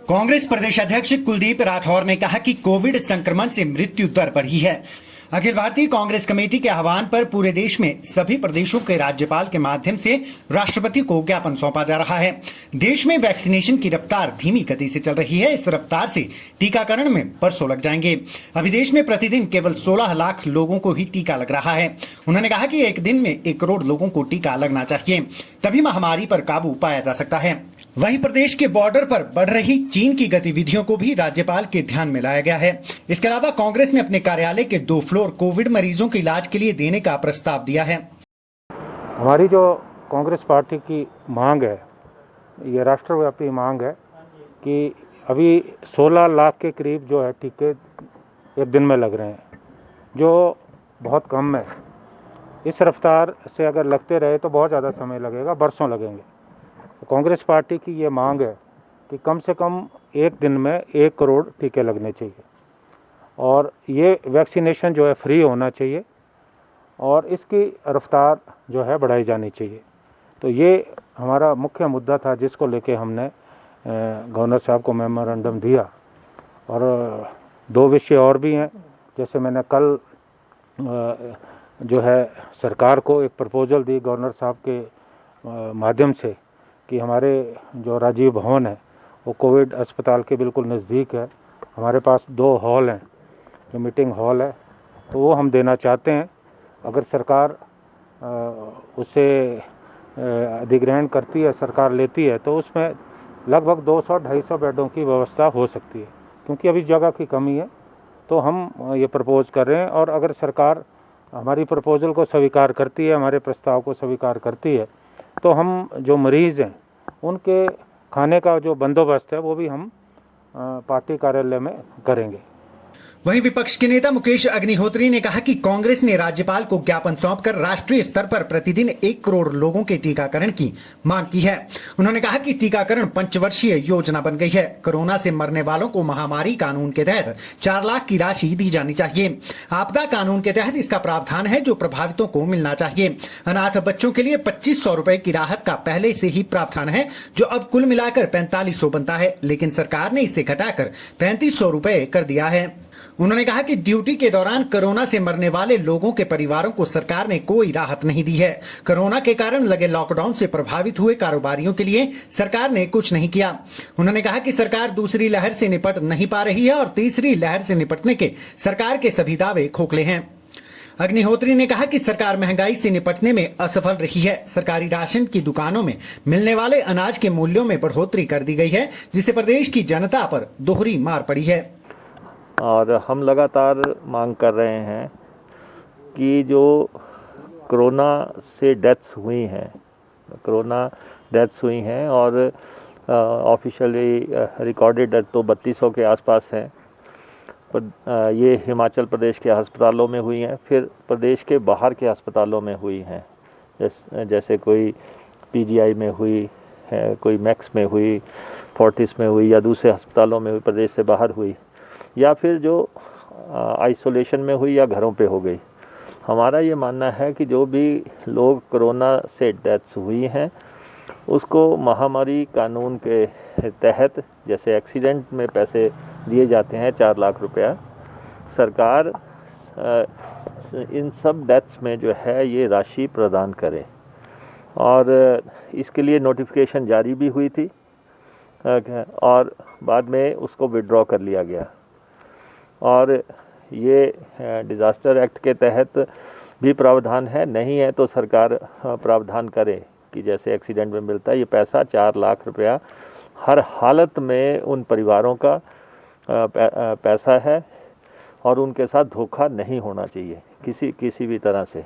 कांग्रेस प्रदेश अध्यक्ष कुलदीप राठौर ने कहा कि कोविड संक्रमण से मृत्यु दर बढ़ी है। अखिल भारतीय कांग्रेस कमेटी के आह्वान पर पूरे देश में सभी प्रदेशों के राज्यपाल के माध्यम से राष्ट्रपति को ज्ञापन सौंपा जा रहा है। देश में वैक्सीनेशन की रफ्तार धीमी गति से चल रही है। इस रफ्तार से टीकाकरण में बरसों लग जाएंगे। अभी देश में प्रतिदिन केवल 16 लाख लोगों को ही टीका लग रहा है। उन्होंने कहा कि एक दिन में 1 करोड़ लोगों को टीका लगना चाहिए, तभी महामारी पर काबू पाया जा सकता है। वहीं प्रदेश के बॉर्डर पर बढ़ रही चीन की गतिविधियों को भी राज्यपाल के ध्यान में लाया गया है। इसके अलावा कांग्रेस ने अपने कार्यालय के 2 फ्लोर कोविड मरीजों के इलाज के लिए देने का प्रस्ताव दिया है। हमारी जो कांग्रेस पार्टी की मांग है, ये राष्ट्रव्यापी मांग है कि अभी 16 लाख के करीब जो है टीके एक दिन में लग रहे हैं, जो बहुत कम है। इस रफ्तार से अगर लगते रहे तो बहुत ज़्यादा समय लगेगा, बरसों लगेंगे। कांग्रेस पार्टी की ये मांग है कि कम से कम एक दिन में 1 करोड़ टीके लगने चाहिए और ये वैक्सीनेशन जो है फ्री होना चाहिए और इसकी रफ्तार जो है बढ़ाई जानी चाहिए। तो ये हमारा मुख्य मुद्दा था जिसको लेके हमने गवर्नर साहब को मेमोरेंडम दिया। और 2 विषय और भी हैं, जैसे मैंने कल जो है सरकार को एक प्रपोजल दी गवर्नर साहब के माध्यम से कि हमारे जो राजीव भवन है वो कोविड अस्पताल के बिल्कुल नज़दीक है। हमारे पास 2 हॉल हैं, जो मीटिंग हॉल है, तो वो हम देना चाहते हैं। अगर सरकार उसे अधिग्रहण करती है, सरकार लेती है, तो उसमें लगभग 200-250 बेडों की व्यवस्था हो सकती है, क्योंकि अभी जगह की कमी है। तो हम ये प्रपोज कर रहे हैं और अगर सरकार हमारी प्रपोजल को स्वीकार करती है, हमारे प्रस्ताव को स्वीकार करती है, तो हम जो मरीज़ हैं उनके खाने का जो बंदोबस्त है वो भी हम पार्टी कार्यालय में करेंगे। वहीं विपक्ष के नेता मुकेश अग्निहोत्री ने कहा कि कांग्रेस ने राज्यपाल को ज्ञापन सौंपकर राष्ट्रीय स्तर पर प्रतिदिन 1 करोड़ लोगों के टीकाकरण की मांग की है। उन्होंने कहा कि टीकाकरण पंचवर्षीय योजना बन गई है। कोरोना से मरने वालों को महामारी कानून के तहत 4 लाख की राशि दी जानी चाहिए। आपदा कानून के तहत इसका प्रावधान है जो प्रभावितों को मिलना चाहिए। अनाथ बच्चों के लिए 2500 रुपए की राहत का पहले से ही प्रावधान है, जो अब कुल मिलाकर 4500 बनता है, लेकिन सरकार ने इसे घटाकर 3500 रुपए कर दिया है। उन्होंने कहा कि ड्यूटी के दौरान कोरोना से मरने वाले लोगों के परिवारों को सरकार ने कोई राहत नहीं दी है। कोरोना के कारण लगे लॉकडाउन से प्रभावित हुए कारोबारियों के लिए सरकार ने कुछ नहीं किया। उन्होंने कहा कि सरकार दूसरी लहर से निपट नहीं पा रही है और तीसरी लहर से निपटने के सरकार के सभी दावे खोखले हैं। अग्निहोत्री ने कहा कि सरकार महंगाई से निपटने में असफल रही है। सरकारी राशन की दुकानों में मिलने वाले अनाज के मूल्यों में बढ़ोतरी कर दी गई है, जिससे प्रदेश की जनता पर दोहरी मार पड़ी है। और हम लगातार मांग कर रहे हैं कि जो कोरोना से डेथ्स हुई हैं और ऑफिशियली रिकॉर्डेड डेथ तो 3200 के आसपास है, पर ये हिमाचल प्रदेश के अस्पतालों में हुई हैं, फिर प्रदेश के बाहर के अस्पतालों में हुई हैं, जैसे कोई पीजीआई में हुई है, कोई मैक्स में हुई, फोर्टिस में हुई या दूसरे अस्पतालों में हुई, प्रदेश से बाहर हुई, या फिर जो आइसोलेशन में हुई या घरों पे हो गई। हमारा ये मानना है कि जो भी लोग कोरोना से डेथ्स हुई हैं उसको महामारी कानून के तहत, जैसे एक्सीडेंट में पैसे दिए जाते हैं 4 लाख रुपया, सरकार इन सब डेथ्स में जो है ये राशि प्रदान करे। और इसके लिए नोटिफिकेशन जारी भी हुई थी और बाद में उसको विड्रॉ कर लिया गया। और ये डिज़ास्टर एक्ट के तहत भी प्रावधान है, नहीं है तो सरकार प्रावधान करे कि जैसे एक्सीडेंट में मिलता है ये पैसा 4 लाख रुपया हर हालत में उन परिवारों का पैसा है और उनके साथ धोखा नहीं होना चाहिए किसी भी तरह से।